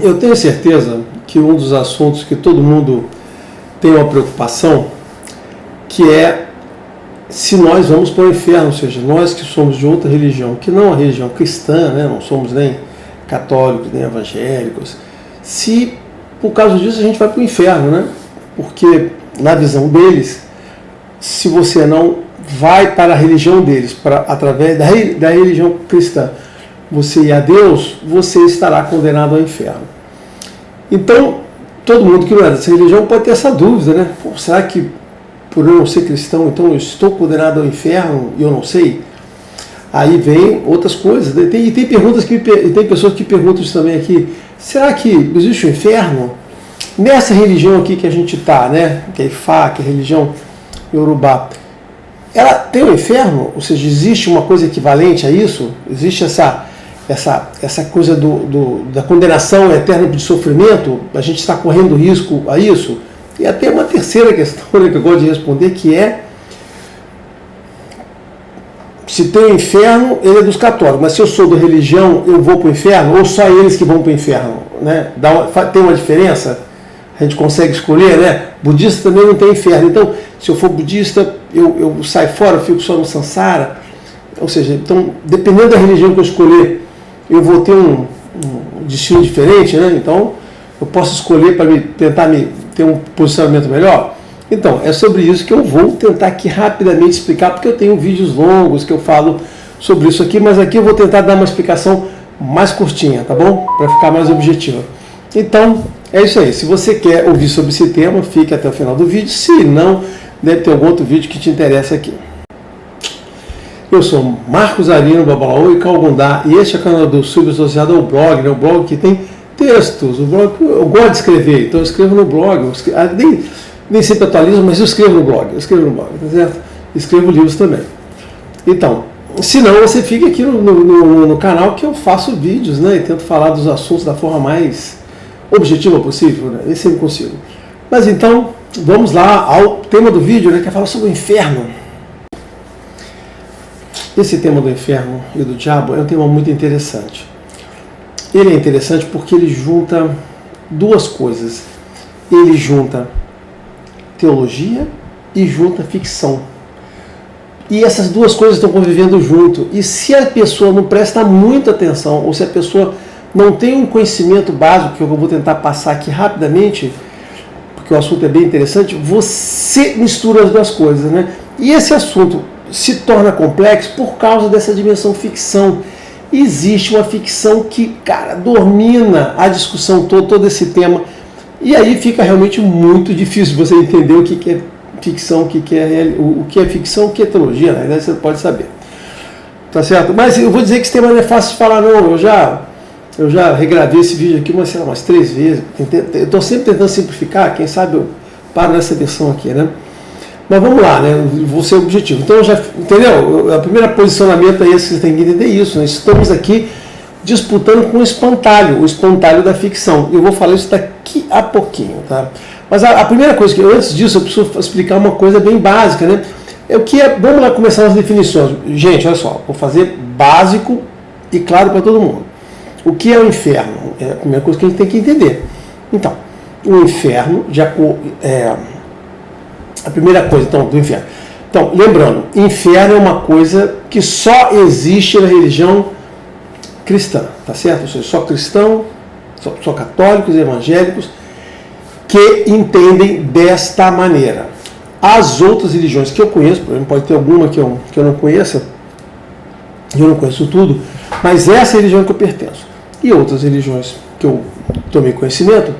eu tenho certeza que um dos assuntos que todo mundo tem uma preocupação, que é se nós vamos para o inferno, ou seja, nós que somos de outra religião, que não a religião cristã, né, não somos nem católicos, nem evangélicos, se por causa disso a gente vai para o inferno, né? Porque na visão deles, se você não vai para a religião deles, através da religião cristã, você ir a Deus, você estará condenado ao inferno. Então, todo mundo que não é dessa religião pode ter essa dúvida, né? Pô, será que por eu não ser cristão, então eu estou condenado ao inferno e eu não sei? Aí vem outras coisas. Tem perguntas tem pessoas que perguntam isso também aqui. Será que existe o inferno? Nessa religião aqui que a gente está, né? Que é Ifá, que é a religião Yorubá, ela tem o inferno? Ou seja, existe uma coisa equivalente a isso? Existe essa coisa da condenação eterna de sofrimento? A gente está correndo risco a isso? E até uma terceira questão, né, que eu gosto de responder, que é: se tem o inferno, ele é dos católicos, mas se eu sou da religião, eu vou para o inferno? Ou só eles que vão para o inferno? Né? Tem uma diferença? A gente consegue escolher, né? Budista também não tem inferno. Então, se eu for budista, eu saio fora, eu fico só no samsara. Ou seja, então, dependendo da religião que eu escolher, eu vou ter um destino diferente, né? Então, eu posso escolher para tentar ter um posicionamento melhor. Então, é sobre isso que eu vou tentar aqui rapidamente explicar, porque eu tenho vídeos longos que eu falo sobre isso aqui, mas aqui eu vou tentar dar uma explicação mais curtinha, tá bom? Para ficar mais objetiva. Então, é isso aí. Se você quer ouvir sobre esse tema, fique até o final do vídeo. Se não, deve ter algum outro vídeo que te interessa aqui. Eu sou Marcos Arino, Babalaô e Calgundá, e este é o canal do YouTube associado ao blog, né? O blog que tem textos. O blog, eu gosto de escrever, então eu escrevo no blog. Nem sempre atualizo, mas eu escrevo no blog, tá certo? Escrevo livros também. Então, se não, você fica aqui no canal que eu faço vídeos, né? E tento falar dos assuntos da forma mais objetiva possível, né? Esse eu consigo. Mas então, vamos lá ao tema do vídeo, né? Que é falar sobre o inferno. Esse tema do inferno e do diabo é um tema muito interessante. Ele é interessante porque ele junta duas coisas. Ele junta teologia e junta ficção. E essas duas coisas estão convivendo junto. E se a pessoa não presta muita atenção, ou se a pessoa não tem um conhecimento básico, que eu vou tentar passar aqui rapidamente, porque o assunto é bem interessante, você mistura as duas coisas, né? E esse assunto se torna complexo por causa dessa dimensão ficção. Existe uma ficção que, cara, domina a discussão toda, todo esse tema. E aí fica realmente muito difícil você entender o que é ficção, o que é ficção, o que é teologia, na verdade você pode saber. Tá certo? Mas eu vou dizer que esse tema não é fácil de falar, não. Eu já regravei esse vídeo aqui umas 3 vezes. Eu estou sempre tentando simplificar, quem sabe eu paro nessa versão aqui, né? Mas vamos lá, né? Vou ser objetivo. Então, entendeu? O primeiro posicionamento é esse, você tem que entender isso. Nós estamos aqui disputando com o espantalho da ficção. Eu vou falar isso daqui a pouquinho, tá? Mas a primeira coisa, antes disso, eu preciso explicar uma coisa bem básica, né? Vamos lá começar as definições. Gente, olha só, vou fazer básico e claro para todo mundo. O que é o inferno? É a primeira coisa que a gente tem que entender. Então, o inferno, a primeira coisa então, do inferno. Então, lembrando, inferno é uma coisa que só existe na religião cristã, tá certo? Ou seja, só cristão, só católicos e evangélicos que entendem desta maneira. As outras religiões que eu conheço, por exemplo, pode ter alguma que eu não conheça, eu não conheço tudo, mas essa é a religião que eu pertenço. E outras religiões que eu tomei conhecimento,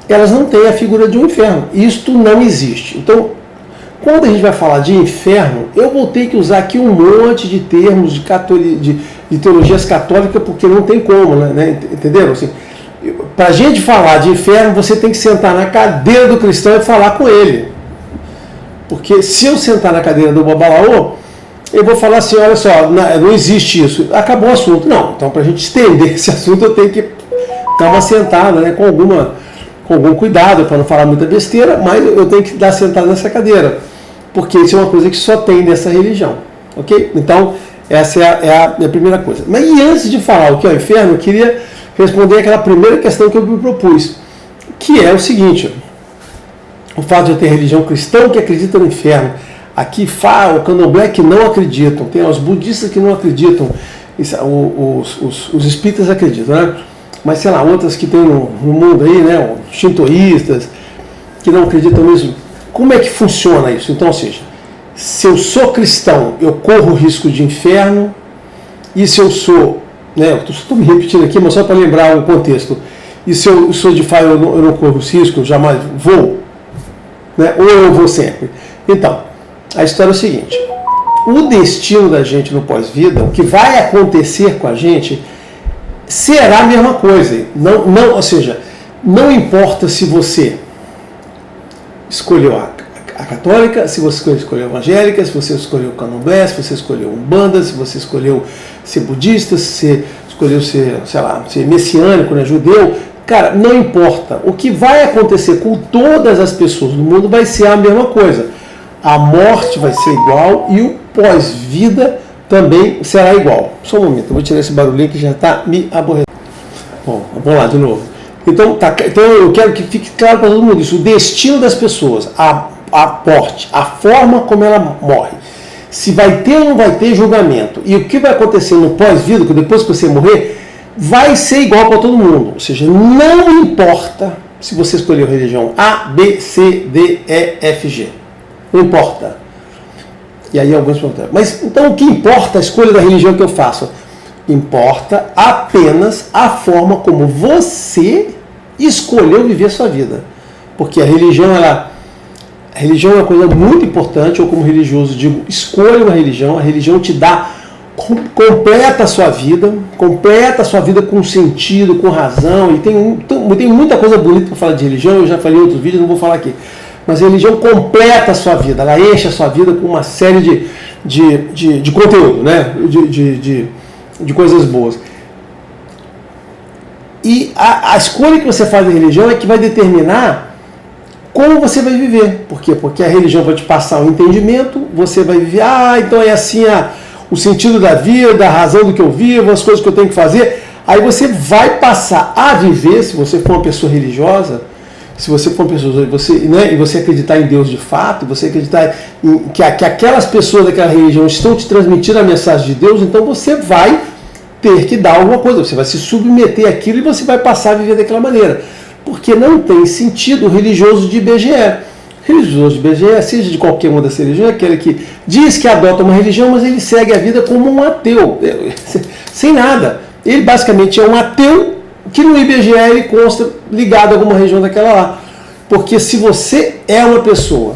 elas não têm a figura de um inferno. Isto não existe. Então, quando a gente vai falar de inferno, eu vou ter que usar aqui um monte de termos de teologias católicas, porque não tem como, né? Entenderam? Assim, para a gente falar de inferno, você tem que sentar na cadeira do cristão e falar com ele. Porque se eu sentar na cadeira do Babalaô, eu vou falar assim, olha só, não existe isso. Acabou o assunto. Não, então para a gente estender esse assunto, eu tenho que dar uma sentada, né, com algum cuidado, para não falar muita besteira, mas eu tenho que dar sentado nessa cadeira. Porque isso é uma coisa que só tem nessa religião. Ok? Então, Essa é a primeira coisa. Mas e antes de falar o que é o inferno, eu queria responder aquela primeira questão que eu me propus, que é o seguinte: o fato de eu ter religião cristã que acredita no inferno. Aqui o candomblé que não acreditam, tem os budistas que não acreditam, os espíritas acreditam, né? Mas sei lá, outras que tem no mundo aí, né? Os shintoístas que não acreditam nisso. Como é que funciona isso? Então, ou seja, se eu sou cristão, eu corro o risco de inferno, e se eu sou, né, eu estou me repetindo aqui, mas só para lembrar o contexto, e se eu sou de fato, eu não corro os riscos, eu jamais vou, né, ou eu vou sempre. Então, a história é o seguinte: o destino da gente no pós-vida, o que vai acontecer com a gente, será a mesma coisa. Não, ou seja, não importa se você escolheu a católica, se você escolheu a evangélica, se você escolheu o candomblé, se você escolheu umbanda, se você escolheu ser budista, se você escolheu ser, sei lá, ser messiânico, né, judeu, cara, não importa. O que vai acontecer com todas as pessoas no mundo vai ser a mesma coisa. A morte vai ser igual e o pós-vida também será igual. Só um momento, eu vou tirar esse barulhinho que já está me aborrecendo. Bom, vamos lá de novo. Então eu quero que fique claro para todo mundo isso. O destino das pessoas, a morte, a forma como ela morre, se vai ter ou não vai ter julgamento, e o que vai acontecer no pós-vida, depois que você morrer, vai ser igual para todo mundo. Ou seja, não importa se você escolheu religião A, B, C, D, E, F, G. Não importa. E aí alguns perguntam, mas então o que importa a escolha da religião que eu faço? Importa apenas a forma como você escolheu viver a sua vida. Porque a religião é uma coisa muito importante, ou como religioso digo, escolha uma religião, a religião te dá, completa a sua vida com sentido, com razão, e tem muita coisa bonita para falar de religião, eu já falei em outro vídeo, não vou falar aqui. Mas a religião completa a sua vida, ela enche a sua vida com uma série de conteúdo, né? de coisas boas. E a escolha que você faz da religião é que vai determinar como você vai viver. Por quê? Porque a religião vai te passar um entendimento, você vai viver, então é assim o sentido da vida, a razão do que eu vivo, as coisas que eu tenho que fazer. Aí você vai passar a viver, se você for uma pessoa religiosa, se você for uma pessoa, e você acreditar em Deus de fato, você acreditar que aquelas pessoas daquela religião estão te transmitindo a mensagem de Deus, então você vai ter que dar alguma coisa, você vai se submeter àquilo e você vai passar a viver daquela maneira. Porque não tem sentido o religioso de IBGE. Religioso de IBGE, seja de qualquer uma das religiões, é aquele que diz que adota uma religião, mas ele segue a vida como um ateu, sem nada. Ele basicamente é um ateu que no IBGE ele consta ligado a alguma região daquela lá. Porque se você é uma pessoa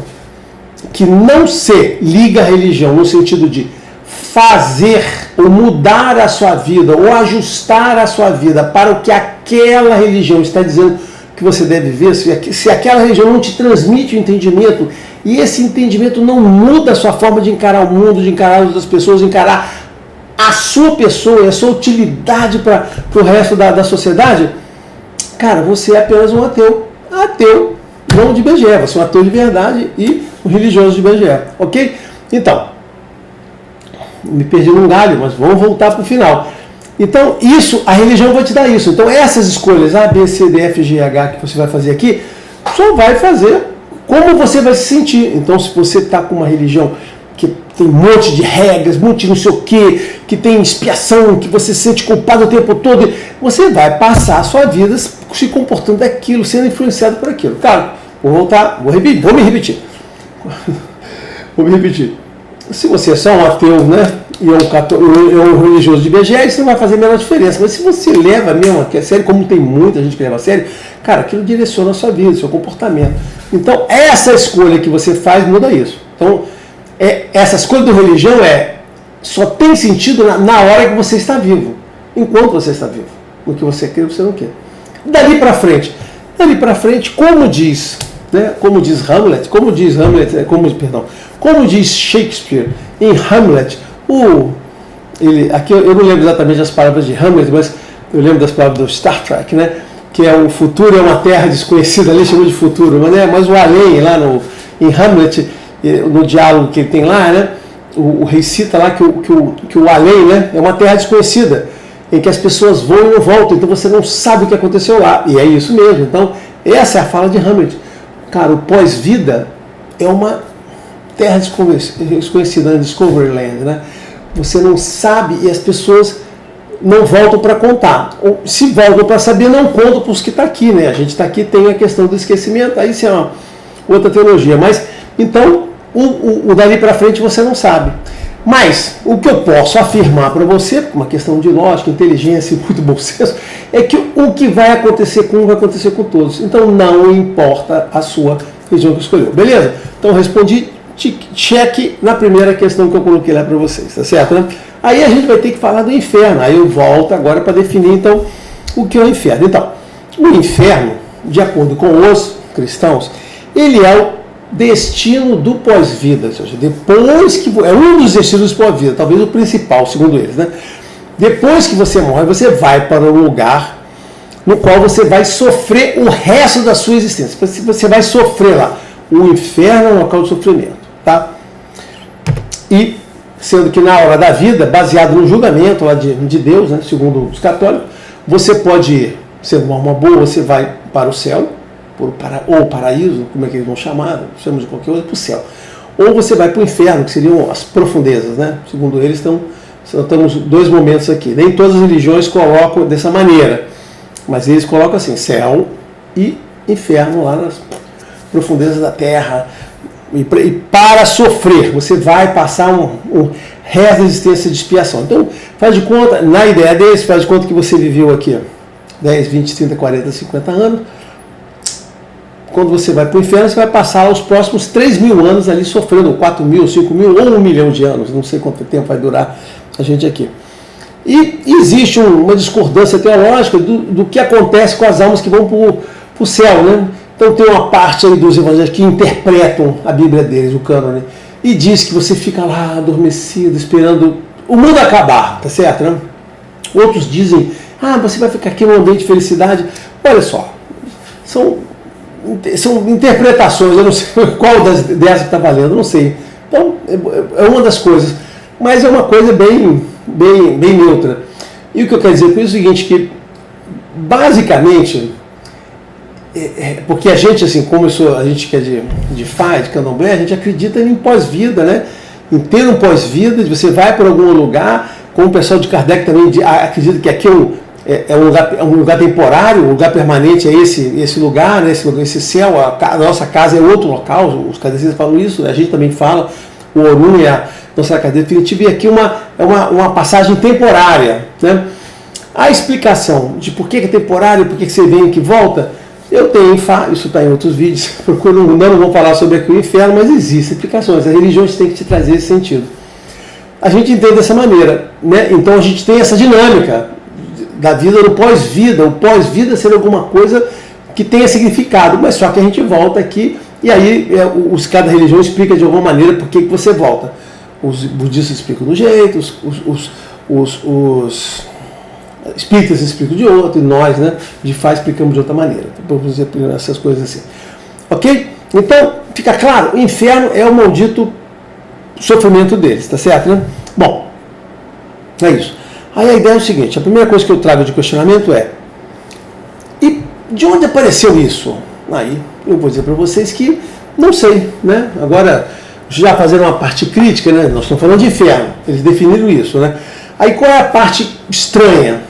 que não se liga à religião no sentido de fazer ou mudar a sua vida ou ajustar a sua vida para o que aquela religião está dizendo que você deve ver, se aquela religião não te transmite o entendimento e esse entendimento não muda a sua forma de encarar o mundo, de encarar as outras pessoas, de encarar a sua pessoa e a sua utilidade para o resto da sociedade, cara, você é apenas um ateu. Ateu, não de IBGE, você é um ateu de verdade e um religioso de IBGE, ok? Então, me perdi num galho, mas vamos voltar para o final. Então, a religião vai te dar isso. Então, essas escolhas, A, B, C, D, F, G, H, que você vai fazer aqui, só vai fazer como você vai se sentir. Então, se você está com uma religião que tem um monte de regras, um monte de não sei o quê, que tem expiação, que você se sente culpado o tempo todo, você vai passar a sua vida se comportando daquilo, sendo influenciado por aquilo. Cara, vou me repetir. Se você é só um ateu, né, e é um religioso de IBGE, isso não vai fazer a menor diferença. Mas se você leva mesmo a sério, como tem muita gente que leva a sério, cara, aquilo direciona a sua vida, o seu comportamento. Então, essa escolha que você faz muda isso. Então, essa escolha da religião só tem sentido na hora que você está vivo, enquanto você está vivo. No que você quer, você não quer. Dali para frente, como diz Shakespeare em Hamlet, aqui eu não lembro exatamente as palavras de Hamlet, mas eu lembro das palavras do Star Trek, né? Que é o futuro é uma terra desconhecida, ali chamou de futuro, mas o além lá em Hamlet, no diálogo que ele tem lá, né? o rei cita lá que o além, né, é uma terra desconhecida, em que as pessoas vão e não voltam, então você não sabe o que aconteceu lá, e é isso mesmo. Então, essa é a fala de Hamlet. Cara, o pós-vida é uma terra desconhecida, Discovery Land, né? Você não sabe e as pessoas não voltam para contar. Ou, se voltam para saber, não contam para os que estão aqui, né? A gente está aqui, tem a questão do esquecimento, aí isso é uma outra teologia. Mas, então, o dali para frente você não sabe. Mas o que eu posso afirmar para você, por uma questão de lógica, inteligência e muito bom senso, é que o que vai acontecer com um vai acontecer com todos. Então não importa a sua religião que escolheu. Beleza? Então respondi cheque na primeira questão que eu coloquei lá para vocês, tá certo? Né? Aí a gente vai ter que falar do inferno. Aí eu volto agora para definir então o que é o inferno. Então, o inferno, de acordo com os cristãos, ele é o destino do pós-vida, ou seja, depois que é um dos destinos do pós-vida, talvez o principal, segundo eles, né? Depois que você morre, você vai para um lugar no qual você vai sofrer o resto da sua existência. Você vai sofrer lá. O inferno é um local de sofrimento, tá? E sendo que na hora da vida, baseado no julgamento lá de Deus, né, segundo os católicos, você pode ir, sendo uma boa, você vai para o céu, ou o paraíso, como é que eles vão chamar, chamamos de qualquer coisa, para o céu. Ou você vai para o inferno, que seriam as profundezas, né? Segundo eles, estamos dois momentos aqui. Nem todas as religiões colocam dessa maneira, mas eles colocam assim, céu e inferno lá nas profundezas da terra. E para sofrer, você vai passar um resto da existência de expiação. Então, faz de conta, na ideia deles, faz de conta que você viveu aqui 10, 20, 30, 40, 50 anos. Quando você vai para o inferno, você vai passar os próximos 3.000 anos ali sofrendo, 4.000, 5.000 ou 1 milhão de anos, não sei quanto tempo vai durar a gente aqui. E existe uma discordância teológica do que acontece com as almas que vão para o céu, né? Então tem uma parte aí dos evangelhos que interpretam a Bíblia deles, o cânone, e diz que você fica lá adormecido, esperando o mundo acabar, tá certo, né? Outros dizem, você vai ficar aqui num ambiente de felicidade. Olha só, são interpretações, eu não sei qual dessas que está valendo, eu não sei. Então, é uma das coisas, mas é uma coisa bem neutra. E o que eu quero dizer com isso é o seguinte, que basicamente, porque a gente, assim, como a gente que é de Fá, de Candomblé, a gente acredita em pós-vida, né? Em ter um pós-vida, você vai para algum lugar, como o pessoal de Kardec também acredita que aqui é um lugar temporário, um lugar permanente é esse lugar, né, esse céu, a nossa casa é outro local, os kardecistas falam isso, a gente também fala, o Orun é a nossa casa definitiva, e aqui é uma passagem temporária. Né? A explicação de por que é temporário, por que você vem e que volta, eu tenho, isso está em outros vídeos, não vou falar sobre aqui o inferno, mas existem explicações, as religiões têm que te trazer esse sentido. A gente entende dessa maneira, né? Então a gente tem essa dinâmica da vida no pós-vida, o pós-vida ser alguma coisa que tenha significado, mas só que a gente volta aqui e aí cada religião explica de alguma maneira por que você volta. Os budistas explicam de um jeito, os espíritas explicam de outro, e nós, né, de Fá, explicamos de outra maneira. Então, vamos dizer essas coisas assim. Ok? Então, fica claro, o inferno é o maldito sofrimento deles, tá certo, né? Bom, é isso. Aí a ideia é o seguinte, a primeira coisa que eu trago de questionamento é, e de onde apareceu isso? Aí eu vou dizer para vocês que não sei, né? Agora, já fazendo uma parte crítica, né? Nós estamos falando de inferno, eles definiram isso, né? Aí qual é a parte estranha?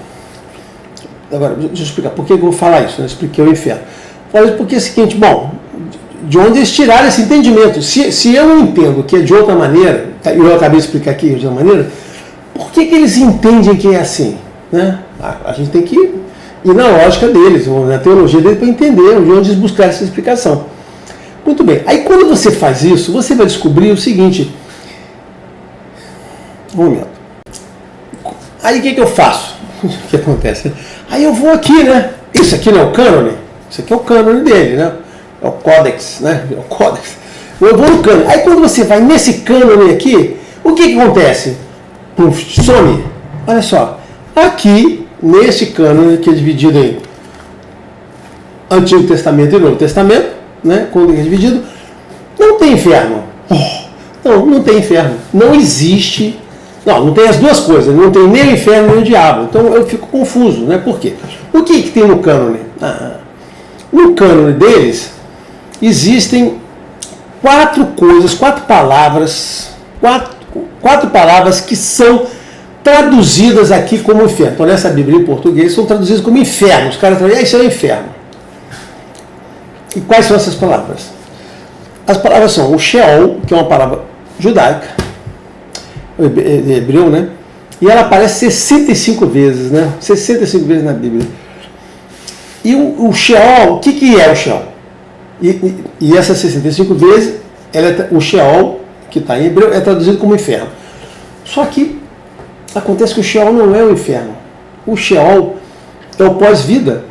Agora, deixa eu explicar, por que eu vou falar isso? Eu expliquei o inferno. Falo isso porque é o seguinte, bom, de onde eles tiraram esse entendimento? Se eu entendo que é de outra maneira, eu acabei de explicar aqui de outra maneira, por que eles entendem que é assim? Né? A gente tem que ir na lógica deles, na teologia deles, para entender de onde eles buscaram essa explicação. Muito bem. Aí quando você faz isso, você vai descobrir o seguinte. Um momento. Aí o que eu faço? O que acontece? Aí eu vou aqui, né? Isso aqui não é o cânone? Isso aqui é o cânone dele, né? É o códex, né? É o códex. Eu vou no cânone. Aí quando você vai nesse cânone aqui, o que acontece? Some. Olha só, aqui nesse cânone que é dividido em Antigo Testamento e Novo Testamento, né, quando é dividido, não tem inferno. Não tem inferno. Não existe. Não tem as duas coisas. Não tem nem o inferno nem o diabo. Então eu fico confuso, né? Por quê? O que tem no cânone? No cânone deles existem 4 palavras que são traduzidas aqui como inferno. Então nessa Bíblia em português são traduzidas como inferno. Os caras falam, isso é o inferno. E quais são essas palavras? As palavras são o Sheol, que é uma palavra judaica, hebreu, né? E ela aparece 65 vezes, né? 65 vezes na Bíblia. E o Sheol, o que é o Sheol? E essas 65 vezes, o Sheol, que está em hebreu, é traduzido como inferno. Só que acontece que o Sheol não é o inferno. O Sheol é o pós-vida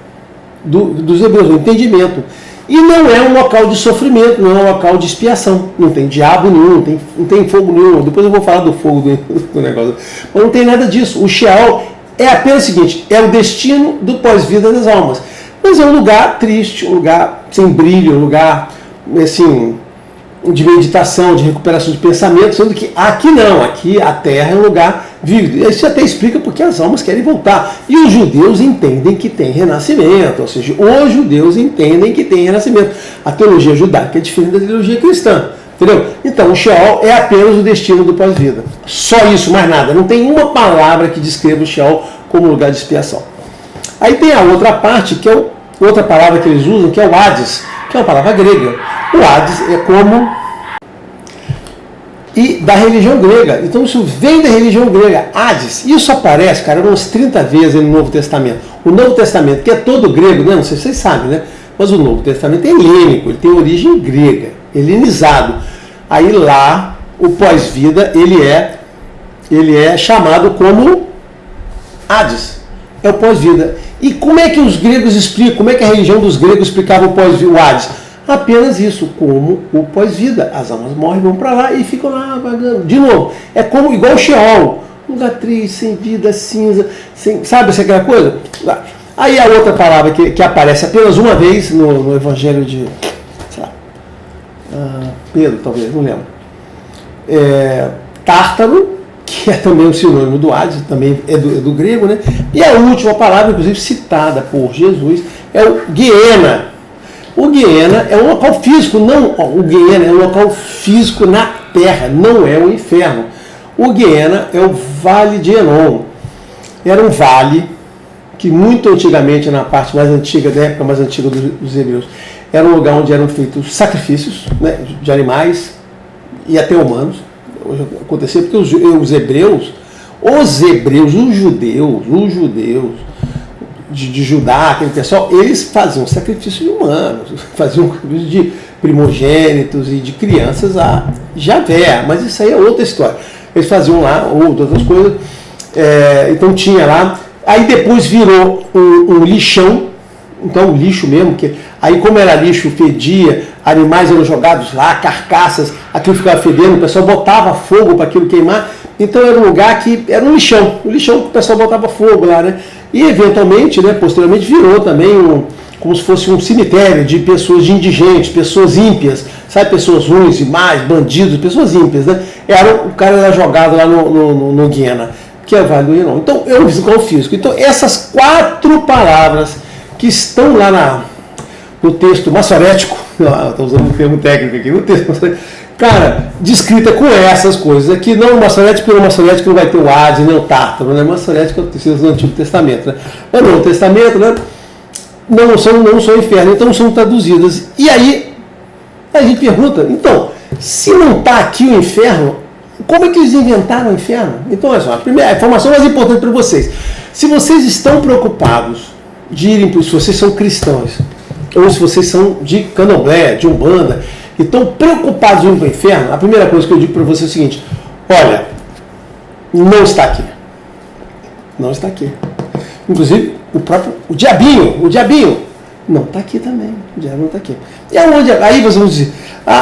dos hebreus, o entendimento. E não é um local de sofrimento, não é um local de expiação. Não tem diabo nenhum, não tem fogo nenhum. Depois eu vou falar do fogo do negócio. Mas não tem nada disso. O Sheol é apenas o seguinte, é o destino do pós-vida das almas. Mas é um lugar triste, um lugar sem brilho, um lugar assim, de meditação, de recuperação de pensamento, sendo que aqui não, aqui a terra é um lugar vívido. Isso até explica porque as almas querem voltar. E os judeus entendem que tem renascimento, ou seja, os judeus entendem que tem renascimento. A teologia judaica é diferente da teologia cristã, entendeu? Então o Sheol é apenas o destino do pós-vida. Só isso, mais nada. Não tem uma palavra que descreva o Sheol como lugar de expiação. Aí tem a outra parte, que é outra palavra que eles usam, que é o Hades, que é uma palavra grega. O Hades é como... E da religião grega. Então isso vem da religião grega. Hades. Isso aparece, cara, umas 30 vezes no Novo Testamento. O Novo Testamento, que é todo grego, né? Não sei se vocês sabem, né? Mas o Novo Testamento é helênico, ele tem origem grega, helenizado. Aí lá, o pós-vida, ele é chamado como Hades. É o pós-vida. E como é que os gregos explicam, como é que a religião dos gregos explicava o Hades? Apenas isso, como o pós-vida. As almas morrem, vão para lá e ficam lá vagando. De novo, é como igual o Sheol, um lugar triste, sem vida, cinza, sabe essa aquela coisa? Aí a outra palavra que aparece apenas uma vez no Evangelho de, sei lá, Pedro, talvez, não lembro. Tártaro, que é também um sinônimo do Hades, também é do grego, né? E a última palavra, inclusive citada por Jesus, é o Guiena. O Guiena é um local físico, o Guiena é um local físico na terra, não é o inferno. O Guiena é o Vale de Enom. Era um vale que muito antigamente, na parte mais antiga, da época mais antiga dos hebreus, era um lugar onde eram feitos sacrifícios, né, de animais e até humanos. Acontecia porque os judeus de Judá, aquele pessoal, eles faziam sacrifício de humanos, faziam sacrifício de primogênitos e de crianças a Javé, mas isso aí é outra história. Eles faziam lá outras coisas, então tinha lá, aí depois virou um lixão, então um lixo mesmo, que aí como era lixo, fedia, animais eram jogados lá, carcaças, aquilo ficava fedendo, o pessoal botava fogo para aquilo queimar, então era um lugar que era um lixão que o pessoal botava fogo lá, né? E eventualmente, né, posteriormente virou também como se fosse um cemitério de pessoas, de indigentes, pessoas ímpias, sabe, pessoas ruins e mais, bandidos, pessoas ímpias, né? O cara era jogado lá no Guiena, que é o Vale do Enom. Então é um visual físico. Então essas 4 palavras que estão lá no texto maçorético, estou usando um termo técnico aqui, no texto maçorético, cara, descrita com essas coisas aqui, não o maçorético, porque o maçorético não vai ter o Hades, nem o Tártaro, né? O maçorético é o tecido do Antigo Testamento, né? Mas no Novo Testamento, né? Não são inferno, então não são traduzidas. E aí, a gente pergunta, então, se não está aqui o inferno, como é que eles inventaram o inferno? Então, olha só, a informação mais importante para vocês. Se vocês estão preocupados de irem, se vocês são cristãos, ou se vocês são de candomblé, de umbanda, e estão preocupados em ir para o inferno, a primeira coisa que eu digo para você é o seguinte: olha, não está aqui. Não está aqui. Inclusive, o diabinho, não está aqui também. O diabo não está aqui. E aí vocês vão dizer,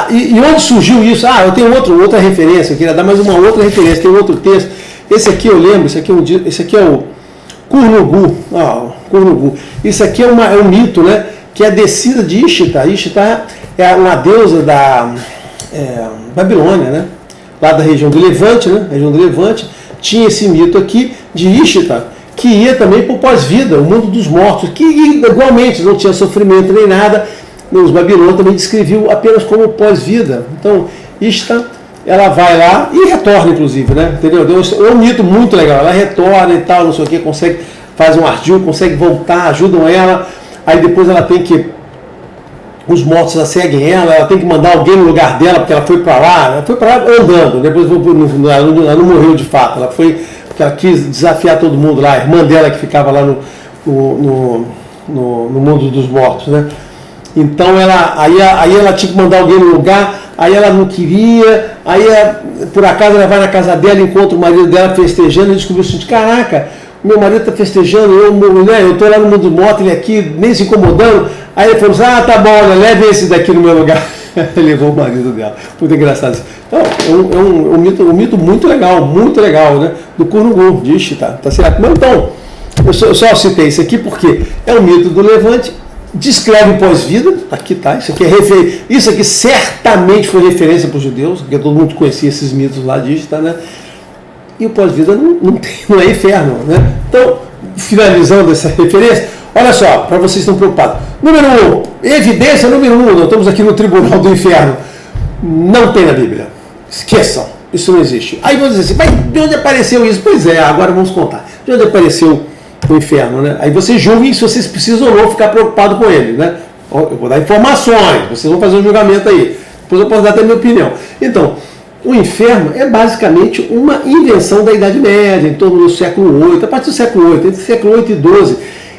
e onde surgiu isso? Eu tenho outra referência, eu queria dar mais uma outra referência, tem outro texto. Esse aqui eu lembro, esse aqui é o Kurnugu. Kurnugu. Isso aqui é um mito, né? Que é a descida de Ishtar. Ishtar é uma deusa da Babilônia, né? lá da região do Levante, né? Região do Levante, tinha esse mito aqui de Ishtar, que ia também para o pós-vida, o mundo dos mortos, que igualmente não tinha sofrimento nem nada. Os babilônios também descreviam apenas como pós-vida. Então, Ishtar, ela vai lá e retorna, inclusive, né? Entendeu? É um mito muito legal. Ela retorna e tal, não sei o que, consegue, faz um ardil, consegue voltar, ajudam ela. Aí depois ela tem que, os mortos já seguem ela tem que mandar alguém no lugar dela, porque ela foi para lá andando, depois ela não morreu de fato, ela foi, porque ela quis desafiar todo mundo lá, a irmã dela que ficava lá no mundo dos mortos, né? Então aí ela tinha que mandar alguém no lugar, aí ela não queria, aí por acaso ela vai na casa dela, encontra o marido dela festejando e descobriu assim, caraca, meu marido está festejando, eu estou lá no mundo dos mortos, ele aqui nem se incomodando. Aí ele falou assim, tá bom, olha, leve esse daqui no meu lugar. Ele levou o marido dela. Muito engraçado isso. Então, é um mito muito legal, né? Do Kurungun, de Ishtar, tá certo? Mas então, eu só citei isso aqui porque é um mito do Levante, descreve o pós-vida, aqui tá, isso aqui certamente foi referência para os judeus, porque todo mundo conhecia esses mitos lá de Ishtar, né? E o pós-vida não é inferno, né? Então, finalizando essa referência, olha só, para vocês que estão preocupados. Número 1, evidência número 1, nós estamos aqui no tribunal do inferno. Não tem na Bíblia. Esqueçam, isso não existe. Aí vão dizer assim, mas de onde apareceu isso? Pois é, agora vamos contar. De onde apareceu o inferno, né? Aí vocês julguem se vocês precisam ou não ficar preocupados com ele, né? Eu vou dar informações, vocês vão fazer um julgamento aí. Depois eu posso dar até a minha opinião. Então, o inferno é basicamente uma invenção da Idade Média, em torno do século VIII, a partir do século VIII, entre o século VIII e XII.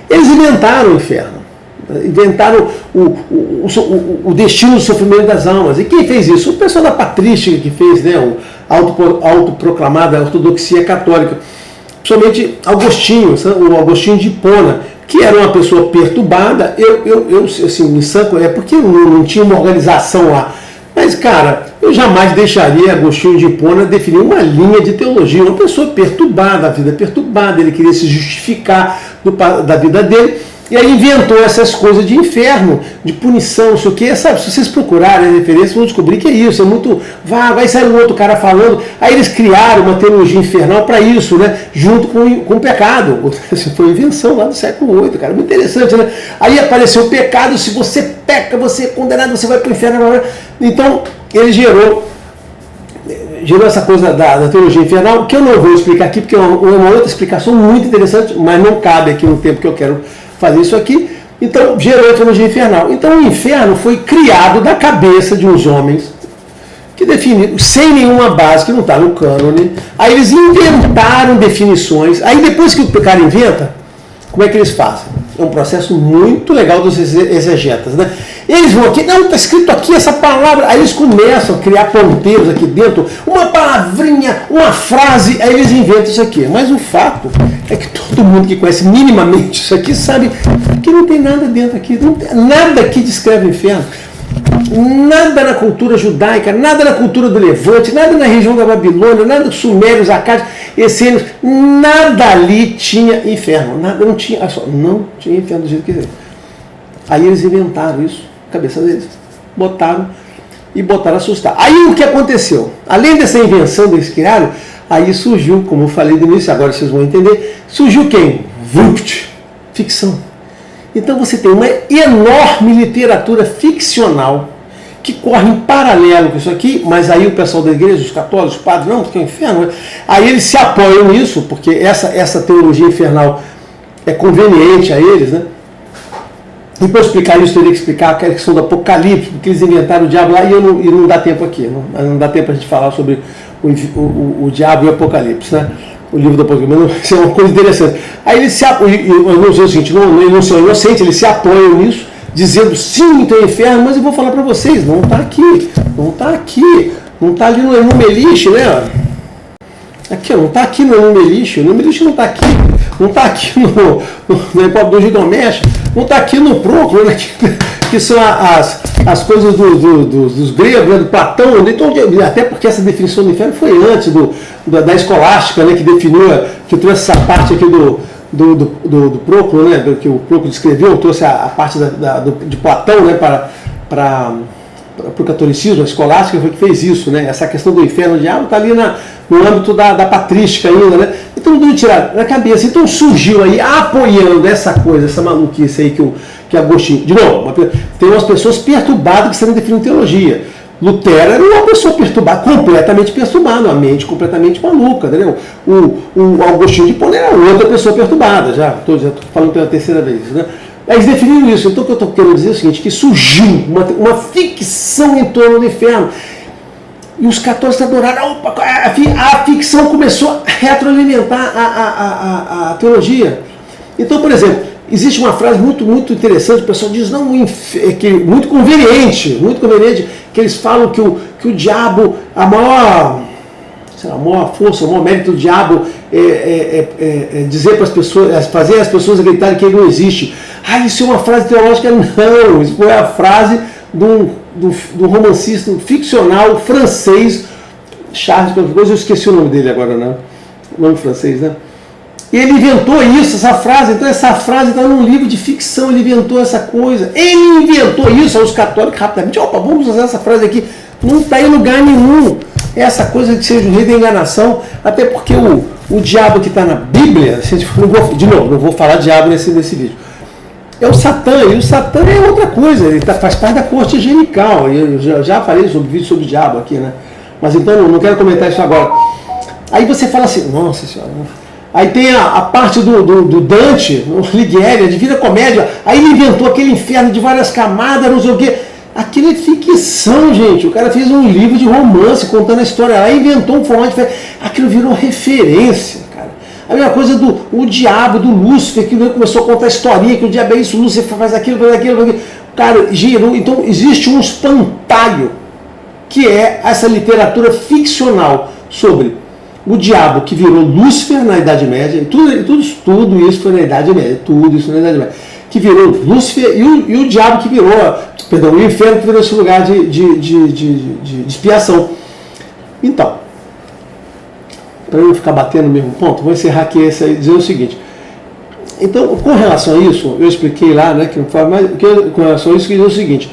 Eles inventaram o inferno, inventaram o destino do sofrimento das almas. E quem fez isso? O pessoal da patrística que fez, né, a autoproclamada ortodoxia católica. Principalmente Agostinho, o Agostinho de Hipona, que era uma pessoa perturbada. Eu assim, me sanco, porque não tinha uma organização lá. Mas, cara, eu jamais deixaria Agostinho de Hipona definir uma linha de teologia. Uma pessoa perturbada, a vida perturbada, ele queria se justificar da vida dele, e aí inventou essas coisas de inferno, de punição, não sei o que, sabe? Se vocês procurarem a referência, vão descobrir que é isso, é muito vago. Aí sai um outro cara falando, aí eles criaram uma teologia infernal para isso, né? Junto com o pecado. Essa foi uma invenção lá do século VIII, cara, muito interessante, né? Aí apareceu o pecado, se você peca, você é condenado, você vai para o inferno. Então, ele gerou essa coisa da teologia infernal, que eu não vou explicar aqui, porque é uma outra explicação muito interessante, mas não cabe aqui no tempo que eu quero fazer isso aqui. Então, gerou a teologia infernal. Então, o inferno foi criado da cabeça de uns homens que definiram, sem nenhuma base, que não está no cânone. Aí eles inventaram definições. Aí, depois que o cara inventa, como é que eles fazem? É um processo muito legal dos exegetas, né? Eles vão aqui, não, está escrito aqui essa palavra, aí eles começam a criar ponteiros aqui dentro, uma palavrinha, uma frase, aí eles inventam isso aqui. Mas o fato é que todo mundo que conhece minimamente isso aqui sabe que não tem nada dentro aqui, não tem nada que descreve o inferno. Nada na cultura judaica, nada na cultura do Levante, nada na região da Babilônia, nada dos sumérios, acádios, essênios, nada ali tinha inferno, nada, não tinha inferno do jeito que é. Aí eles inventaram isso, cabeça deles, botaram a assustar. Aí o que aconteceu? Além dessa invenção que eles criaram, aí surgiu, como eu falei no início, agora vocês vão entender, surgiu quem? Vukt, ficção. Então você tem uma enorme literatura ficcional que corre em paralelo com isso aqui, mas aí o pessoal da igreja, os católicos, os padres, não, porque é o inferno. Aí eles se apoiam nisso, porque essa teologia infernal é conveniente a eles, né? E para explicar isso, eu teria que explicar a questão do Apocalipse, porque eles inventaram o diabo lá, e não dá tempo aqui, não dá tempo a gente falar sobre o diabo e o Apocalipse, né? O livro do Apocalipse, mas isso é uma coisa interessante. Aí eles se apoiam, eu não sei o seguinte, eles não são inocentes, eles se apoiam nisso, dizendo sim, tem inferno, mas eu vou falar para vocês, não está aqui, não está ali no Enumeliche, né? Aqui, não está aqui no Enumeliche, o Enumeliche não está aqui, não está aqui no Hipódromo do Gilgamesh, não está aqui no Próclo, né? Que são as coisas dos gregos, né? Do Platão, então, até porque essa definição do inferno foi antes da escolástica, né? Que definiu, que trouxe essa parte aqui do Próclo, né? Que o Próclo descreveu, trouxe a parte de Platão, né? para o catolicismo, a escolástica foi que fez isso, né? Essa questão do inferno, do diabo, está ali no âmbito da patrística ainda, né? Então tudo tirado da cabeça. Então surgiu aí, apoiando essa coisa, essa maluquice aí que Agostinho. De novo, tem umas pessoas perturbadas que estão definindo teologia. Lutero era uma pessoa perturbada, completamente perturbada, uma mente completamente maluca, entendeu? O Agostinho de Hipona era outra pessoa perturbada, já estou falando pela terceira vez, né? Eles definiram isso. Então o que eu estou querendo dizer é o seguinte, que surgiu uma ficção em torno do inferno. E os católicos adoraram. Opa, a ficção começou a retroalimentar a teologia. Então, por exemplo, existe uma frase muito interessante, o pessoal diz, não, muito conveniente, que eles falam que o diabo, a maior força, o maior mérito do diabo é dizer para as pessoas, fazer as pessoas acreditarem que ele não existe. Isso é uma frase teológica? Não, isso foi a frase do romancista ficcional francês, Charles, qualquer coisa, eu esqueci o nome dele agora, né? O nome francês, né? E ele inventou isso, essa frase. Então essa frase está num livro de ficção, ele inventou essa coisa. Ele inventou isso, os católicos rapidamente, vamos usar essa frase aqui. Não está em lugar nenhum essa coisa de seja o rei da enganação, até porque o diabo que está na Bíblia, não vou falar diabo nesse vídeo, é o Satã, e o Satã é outra coisa, ele faz parte da corte angelical. Eu já falei sobre vídeo sobre o diabo aqui, né? Mas então não quero comentar isso agora. Aí você fala assim, nossa senhora. Aí tem a parte do Dante, o Alighieri, a Divina Comédia. Aí ele inventou aquele inferno de várias camadas, não sei o quê. Aquilo é ficção, gente. O cara fez um livro de romance contando a história lá, inventou um formato diferente. Aquilo virou referência, cara. A mesma coisa o diabo, do Lúcifer, que começou a contar a historinha, que o diabo é isso, o Lúcifer faz aquilo, faz aquilo. Cara, girou. Então existe um espantalho, que é essa literatura ficcional sobre o diabo que virou Lúcifer na Idade Média, tudo isso foi na Idade Média, tudo isso na Idade Média, que virou Lúcifer e o diabo que virou, o inferno que virou esse lugar de expiação. Então, para eu não ficar batendo no mesmo ponto, vou encerrar aqui dizendo o seguinte. Então, com relação a isso, eu expliquei lá, né, que não faz mais, com relação a isso, que diz o seguinte,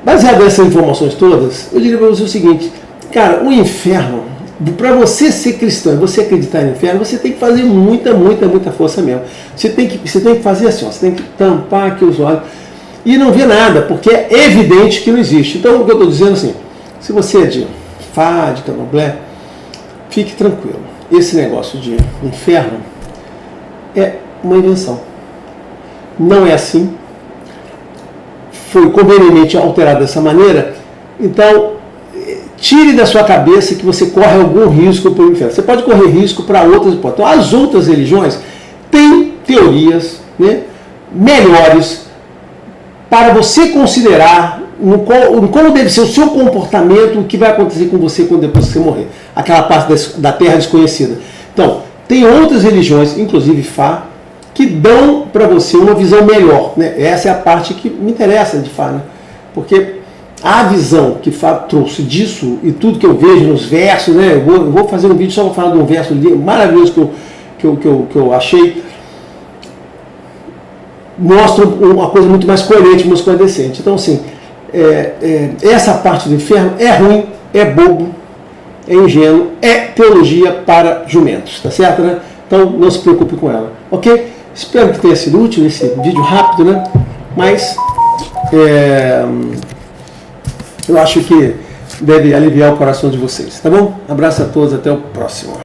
baseado nessas informações todas, eu diria para você o seguinte, cara, o inferno, para você ser cristão e você acreditar no inferno, você tem que fazer muita força mesmo. Você tem que fazer assim, você tem que tampar aqui os olhos e não ver nada, porque é evidente que não existe. Então, o que eu estou dizendo assim, se você é de Fá, de Candomblé, fique tranquilo. Esse negócio de inferno é uma invenção. Não é assim. Foi convenientemente alterado dessa maneira. Então, tire da sua cabeça que você corre algum risco para o inferno. Você pode correr risco para outras hipóteses. Então, as outras religiões têm teorias, né, melhores para você considerar como deve ser o seu comportamento, o que vai acontecer com você depois que você morrer. Aquela parte da terra desconhecida. Então, tem outras religiões, inclusive Fá, que dão para você uma visão melhor. Né? Essa é a parte que me interessa de Fá, né? Porque a visão que Fá trouxe disso e tudo que eu vejo nos versos, né? Eu vou fazer um vídeo só para falar de um verso maravilhoso que eu achei, mostra uma coisa muito mais coerente, mais condescendente. Então, assim, essa parte do inferno é ruim, é bobo, é ingênuo, é teologia para jumentos, tá certo, né? Então, não se preocupe com ela, ok? Espero que tenha sido útil esse vídeo rápido, né? Mas eu acho que deve aliviar o coração de vocês, tá bom? Abraço a todos, até o próximo.